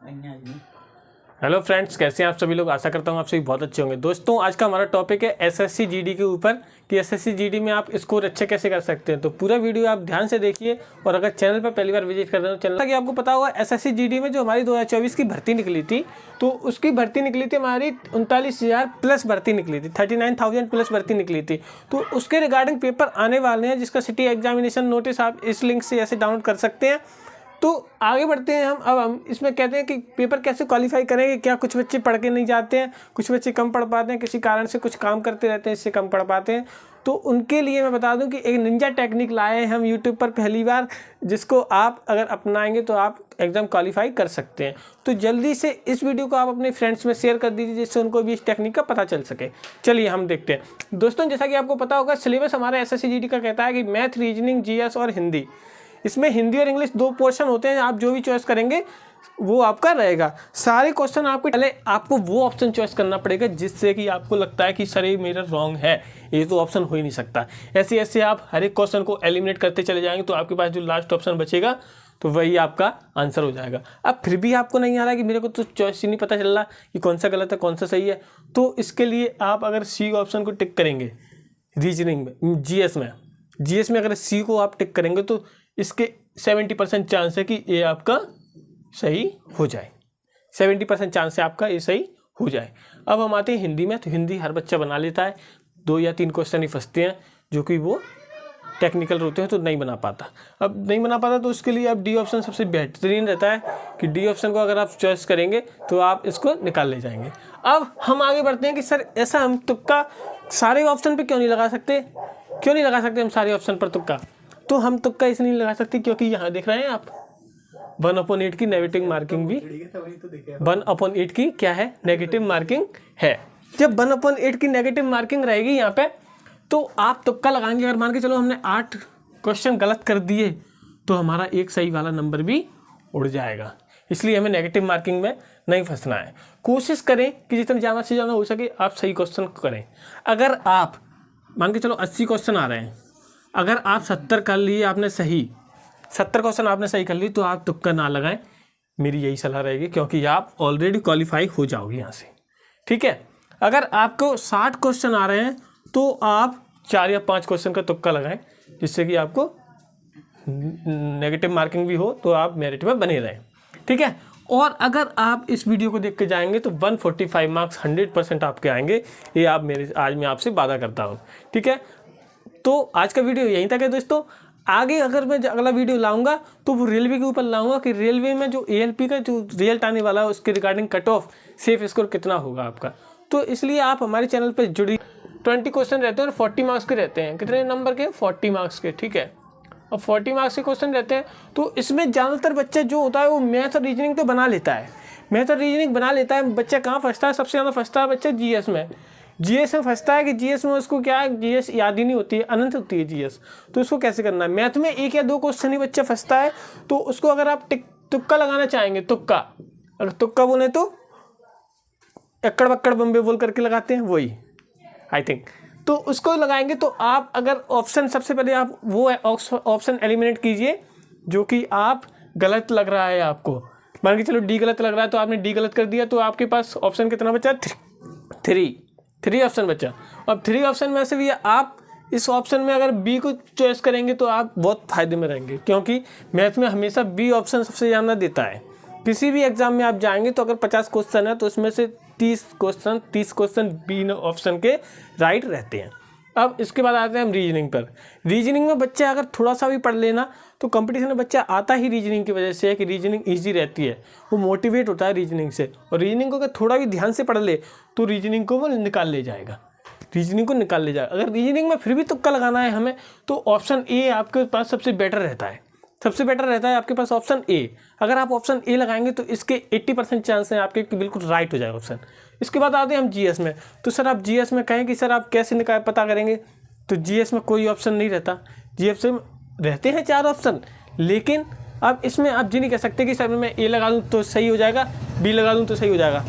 Hello friends, कैसे हैं आप सभी लोग। आशा करता हूँ आप सभी बहुत अच्छे होंगे। दोस्तों, आज का हमारा टॉपिक है एसएससी जीडी के ऊपर कि एसएससी जीडी में आप स्कोर अच्छे कैसे कर सकते हैं। तो पूरा वीडियो आप ध्यान से देखिए और अगर चैनल पर पहली बार विजिट कर रहे हो चैनल कि आपको पता होगा एसएससी जीडी में जो हमारी 2024 की भर्ती निकली थी, तो उसकी भर्ती निकली थी हमारी 39,000 प्लस भर्ती निकली थी, 39,000 प्लस भर्ती निकली थी। तो उसके रिगार्डिंग पेपर आने वाले हैं जिसका सिटी एग्जामिनेशन नोटिस आप इस लिंक से ऐसे डाउनलोड कर सकते हैं। तो आगे बढ़ते हैं अब हम इसमें कहते हैं कि पेपर कैसे क्वालिफाई करेंगे। क्या कुछ बच्चे पढ़ के नहीं जाते हैं, कुछ बच्चे कम पढ़ पाते हैं, किसी कारण से कुछ काम करते रहते हैं इससे कम पढ़ पाते हैं। तो उनके लिए मैं बता दूं कि एक निंजा टेक्निक लाए हैं हम यूट्यूब पर पहली बार, जिसको आप अगर अपनाएंगे तो आप एग्ज़ाम क्वालिफाई कर सकते हैं। तो जल्दी से इस वीडियो को आप अपने फ्रेंड्स में शेयर कर दीजिए जिससे उनको भी इस टेक्निक का पता चल सके। चलिए हम देखते हैं। दोस्तों, जैसा कि आपको पता होगा सिलेबस हमारा एसएससी जीडी का कहता है कि मैथ, रीजनिंग, जीएस और हिंदी। इसमें हिंदी और इंग्लिश 2 पोर्शन होते हैं। आप जो भी चॉइस करेंगे वो आपका रहेगा। सारे क्वेश्चन आपको पहले आपको वो ऑप्शन चॉइस करना पड़ेगा जिससे कि आपको लगता है कि सर ये मेरा रॉन्ग है, ये तो ऑप्शन हो ही नहीं सकता। ऐसे ऐसे आप हर एक क्वेश्चन को एलिमिनेट करते चले जाएंगे तो आपके पास जो लास्ट ऑप्शन बचेगा तो वही आपका आंसर हो जाएगा। अब फिर भी आपको नहीं आ रहा कि मेरे को तो चॉइस ही नहीं पता चल रहा कि कौन सा गलत है कौन सा सही है, तो इसके लिए आप अगर सी ऑप्शन को टिक करेंगे रीजनिंग में, जीएस में अगर सी को आप टिक करेंगे तो इसके 70% चांस है कि ये आपका सही हो जाए। 70% चांस है आपका ये सही हो जाए। अब हम आते हैं हिंदी में। तो हिंदी हर बच्चा बना लेता है, 2 या 3 क्वेश्चन ही फंसते हैं जो कि वो टेक्निकल होते हैं तो नहीं बना पाता। अब नहीं बना पाता तो उसके लिए अब डी ऑप्शन सबसे बेहतरीन रहता है कि डी ऑप्शन को अगर आप चॉइस करेंगे तो आप इसको निकाल ले जाएंगे। अब हम आगे बढ़ते हैं कि सर ऐसा हम तुक्का सारे ऑप्शन पर क्यों नहीं लगा सकते हम सारे ऑप्शन पर तुक्का। तो हम तुक्का इसलिए नहीं लगा सकते क्योंकि यहाँ देख रहे हैं आप 1/8 की नेगेटिव मार्किंग भी 1/8 की क्या है, नेगेटिव मार्किंग है। जब 1/8 की नेगेटिव मार्किंग रहेगी यहाँ पे तो आप तुक्का लगाएंगे। अगर मान के चलो हमने 8 क्वेश्चन गलत कर दिए तो हमारा एक सही वाला नंबर भी उड़ जाएगा। इसलिए हमें नेगेटिव मार्किंग में नहीं फंसना है। कोशिश करें कि जितना ज़्यादा से ज़्यादा हो सके आप सही क्वेश्चन करें। अगर आप मान के चलो 80 क्वेश्चन आ रहे हैं, अगर आप 70 कर लिए आपने सही, 70 क्वेश्चन आपने सही कर ली तो आप तुक्का ना लगाएं, मेरी यही सलाह रहेगी, क्योंकि आप ऑलरेडी क्वालिफाई हो जाओगे यहाँ से। ठीक है। अगर आपको 60 क्वेश्चन आ रहे हैं तो आप 4 या 5 क्वेश्चन का तुक्का लगाएं जिससे कि आपको नेगेटिव मार्किंग भी हो तो आप मेरिट में बने रहें। ठीक है। और अगर आप इस वीडियो को देख के जाएंगे तो 145 मार्क्स 100% आपके आएंगे, ये आप आज मैं आपसे वादा करता हूँ। ठीक है। तो आज का वीडियो यहीं तक है दोस्तों। आगे अगर मैं अगला वीडियो लाऊंगा तो वो रेलवे के ऊपर लाऊंगा कि रेलवे में जो एएलपी का जो रिजल्ट आने वाला है उसके regarding cut off safe score कितना होगा आपका। तो इसलिए आप हमारे चैनल पर जुड़ी। 20 क्वेश्चन रहते हैं और 40 मार्क्स के रहते हैं। कितने नंबर के? 40 मार्क्स के। ठीक है। और 40 मार्क्स के क्वेश्चन रहते हैं तो इसमें ज़्यादातर बच्चा जो होता है वो मैथ और रीजनिंग तो बना लेता है। मैथ और रीजनिंग बना लेता है। बच्चा कहाँ फंसता है? सबसे ज़्यादा फंसता है बच्चा जीएस में। जीएस में फंसता है कि जीएस में उसको क्या है, जीएस याद ही नहीं होती है, अनंत होती है जीएस। तो उसको कैसे करना है? मैथ में 1 या 2 क्वेश्चन ही बच्चा फंसता है। तो उसको अगर आप तुक्का लगाना चाहेंगे, तुक्का, अगर तुक्का बोले तो एक्कड़ बक्कड़ बम्बे बोल करके लगाते हैं वही, आई थिंक। तो उसको लगाएंगे तो आप अगर ऑप्शन सबसे पहले आप वो ऑप्शन एलिमिनेट कीजिए जो कि आप गलत लग रहा है आपको। मान के चलो डी गलत लग रहा है तो आपने डी गलत कर दिया तो आपके पास ऑप्शन कितना बचा? 3 ऑप्शन बचा। अब 3 ऑप्शन में से भी आप इस ऑप्शन में अगर बी को चॉइस करेंगे तो आप बहुत फायदे में रहेंगे, क्योंकि मैथ में हमेशा बी ऑप्शन सबसे ज़्यादा देता है। किसी भी एग्जाम में आप जाएंगे तो अगर 50 क्वेश्चन है तो उसमें से 30 क्वेश्चन बी ऑप्शन के राइट रहते हैं। अब इसके बाद आते हैं हम रीजनिंग पर। रीजनिंग में बच्चा अगर थोड़ा सा भी पढ़ लेना तो कंपटीशन में बच्चा आता ही रीजनिंग की वजह से है कि रीजनिंग ईजी रहती है, वो मोटिवेट होता है रीजनिंग से। और रीजनिंग को अगर थोड़ा भी ध्यान से पढ़ ले तो रीजनिंग को वो निकाल ले जाएगा, अगर रीजनिंग में फिर भी तुक्का लगाना है हमें तो ऑप्शन ए आपके पास सबसे बेटर रहता है आपके पास ऑप्शन ए। अगर आप ऑप्शन ए लगाएंगे तो इसके 80% चांस हैं आपके कि बिल्कुल राइट हो जाएगा ऑप्शन। इसके बाद आते हैं हम जीएस में। तो सर आप जीएस में कहें कि सर आप कैसे पता करेंगे, तो जीएस में कोई ऑप्शन नहीं रहता। जीएस में रहते हैं 4 ऑप्शन, लेकिन अब इसमें आप जी नहीं कह सकते कि सर मैं ए लगा दूँ तो सही हो जाएगा, बी लगा दूँ तो सही हो जाएगा।